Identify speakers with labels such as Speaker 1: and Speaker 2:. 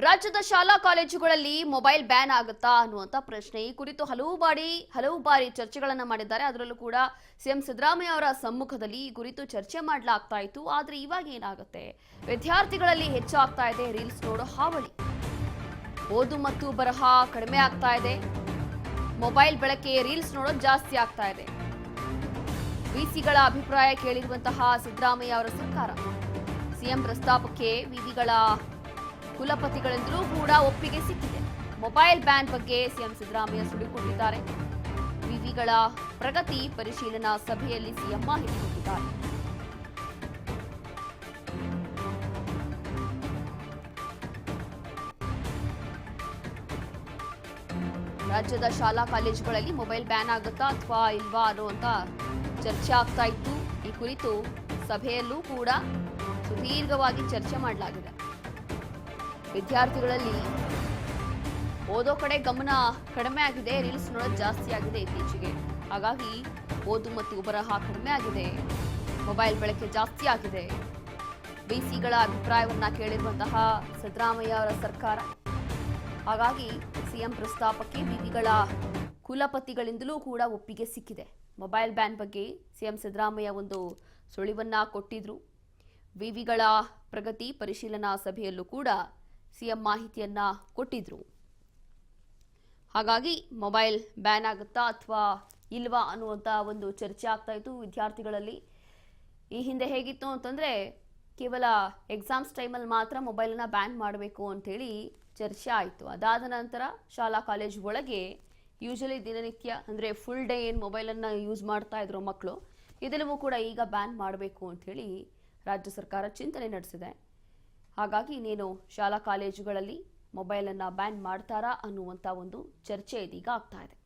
Speaker 1: ರಾಜ್ಯದ ಶಾಲಾ ಕಾಲೇಜುಗಳಲ್ಲಿ ಮೊಬೈಲ್ ಬ್ಯಾನ್ ಆಗುತ್ತಾ ಅನ್ನುವಂತ ಪ್ರಶ್ನೆ ಈ ಕುರಿತು ಹಲವು ಬಾರಿ ಚರ್ಚೆಗಳನ್ನ ಮಾಡಿದ್ದಾರೆ. ಅದರಲ್ಲೂ ಕೂಡ ಸಿಎಂ ಸಿದ್ದರಾಮಯ್ಯ ಅವರ ಸಮ್ಮುಖದಲ್ಲಿ ಈ ಕುರಿತು ಚರ್ಚೆ ಮಾಡಲಾಗ್ತಾ ಇತ್ತು. ಆದ್ರೆ ಇವಾಗ ಏನಾಗುತ್ತೆ, ವಿದ್ಯಾರ್ಥಿಗಳಲ್ಲಿ ಹೆಚ್ಚಾಗ್ತಾ ಇದೆ ರೀಲ್ಸ್ ನೋಡೋ ಹಾವಳಿ. ಓದು ಮತ್ತು ಬರಹ ಕಡಿಮೆ ಆಗ್ತಾ ಇದೆ, ಮೊಬೈಲ್ ಬಳಕೆ ರೀಲ್ಸ್ ನೋಡೋದು ಜಾಸ್ತಿ ಆಗ್ತಾ ಇದೆ. ವಿಸಿಗಳ ಅಭಿಪ್ರಾಯ ಕೇಳಿರುವಂತಹ ಸಿದ್ದರಾಮಯ್ಯ ಅವರ ಸರ್ಕಾರ ಸಿಎಂ ಪ್ರಸ್ತಾಪಕ್ಕೆ ವಿವಿಗಳ ಕುಲಪತಿಗಳಿಂದಲೂ ಕೂಡ ಒಪ್ಪಿಗೆ ಸಿಕ್ಕಿದೆ. ಮೊಬೈಲ್ ಬ್ಯಾನ್ ಬಗ್ಗೆ ಸಿಎಂ ಸಿದ್ದರಾಮಯ್ಯ ಸುಳಿಕೊಟ್ಟಿದ್ದಾರೆ. ವಿವಿಗಳ ಪ್ರಗತಿ ಪರಿಶೀಲನಾ ಸಭೆಯಲ್ಲಿ ಸಿಎಂ ಮಾಹಿತಿ ಕೊಟ್ಟಿದ್ದಾರೆ. ರಾಜ್ಯದ ಶಾಲಾ ಕಾಲೇಜುಗಳಲ್ಲಿ ಮೊಬೈಲ್ ಬ್ಯಾನ್ ಆಗುತ್ತಾ ಅಥವಾ ಇಲ್ವಾ ಅನ್ನುವಂತ ಚರ್ಚೆ ಆಗ್ತಾ ಇತ್ತು. ಈ ಕುರಿತು ಸಭೆಯಲ್ಲೂ ಕೂಡ ಸುದೀರ್ಘವಾಗಿ ಚರ್ಚೆ ಮಾಡಲಾಗಿದೆ. ವಿದ್ಯಾರ್ಥಿಗಳಲ್ಲಿ ಓದೋ ಕಡೆ ಗಮನ ಕಡಿಮೆ ಆಗಿದೆ, ರೀಲ್ಸ್ ನೋಡೋದು ಜಾಸ್ತಿ ಆಗಿದೆ ಇತ್ತೀಚೆಗೆ. ಹಾಗಾಗಿ ಓದು ಮತ್ತು ಬರಹ ಕಡಿಮೆ ಆಗಿದೆ, ಮೊಬೈಲ್ ಬಳಕೆ ಜಾಸ್ತಿ ಆಗಿದೆ. ಬಿಸಿಗಳ ಅಭಿಪ್ರಾಯವನ್ನ ಕೇಳಿರುವಂತಹ ಸಿದ್ದರಾಮಯ್ಯ ಅವರ ಸರ್ಕಾರ ಹಾಗಾಗಿ ಸಿಎಂ ಪ್ರಸ್ತಾಪಕ್ಕೆ ವಿವಿಗಳ ಕುಲಪತಿಗಳಿಂದಲೂ ಕೂಡ ಒಪ್ಪಿಗೆ ಸಿಕ್ಕಿದೆ. ಮೊಬೈಲ್ ಬ್ಯಾನ್ ಬಗ್ಗೆ ಸಿಎಂ ಸಿದ್ದರಾಮಯ್ಯ ಒಂದು ಸುಳಿವನ್ನ ಕೊಟ್ಟಿದ್ರು. ವಿವಿಗಳ ಪ್ರಗತಿ ಪರಿಶೀಲನಾ ಸಭೆಯಲ್ಲೂ ಕೂಡ ಸಿಎಂ ಮಾಹಿತಿಯನ್ನ ಕೊಟ್ಟಿದ್ರು. ಹಾಗಾಗಿ ಮೊಬೈಲ್ ಬ್ಯಾನ್ ಆಗುತ್ತಾ ಅಥವಾ ಇಲ್ವಾ ಅನ್ನುವಂಥ ಒಂದು ಚರ್ಚೆ ಆಗ್ತಾ ಇತ್ತು ವಿದ್ಯಾರ್ಥಿಗಳಲ್ಲಿ. ಈ ಹಿಂದೆ ಹೇಗಿತ್ತು ಅಂತಂದ್ರೆ ಕೇವಲ ಎಕ್ಸಾಮ್ಸ್ ಟೈಮಲ್ಲಿ ಮಾತ್ರ ಮೊಬೈಲನ್ನ ಬ್ಯಾನ್ ಮಾಡಬೇಕು ಅಂತೇಳಿ ಚರ್ಚೆ ಆಯಿತು. ಅದಾದ ನಂತರ ಶಾಲಾ ಕಾಲೇಜು ಒಳಗೆ ಯೂಶಲಿ ದಿನನಿತ್ಯ ಅಂದರೆ ಫುಲ್ ಡೇ ಏನು ಮೊಬೈಲನ್ನು ಯೂಸ್ ಮಾಡ್ತಾ ಇದ್ರು ಮಕ್ಕಳು, ಇದೆಲ್ಲವೂ ಕೂಡ ಈಗ ಬ್ಯಾನ್ ಮಾಡಬೇಕು ಅಂಥೇಳಿ ರಾಜ್ಯ ಸರ್ಕಾರ ಚಿಂತನೆ ನಡೆಸಿದೆ. ಹಾಗಾಗಿ ಇನ್ನೇನು ಶಾಲಾ ಕಾಲೇಜುಗಳಲ್ಲಿ ಮೊಬೈಲನ್ನು ಬ್ಯಾನ್ ಮಾಡ್ತಾರಾ ಅನ್ನುವಂಥ ಒಂದು ಚರ್ಚೆ ಇದೀಗ ಆಗ್ತಾ ಇದೆ.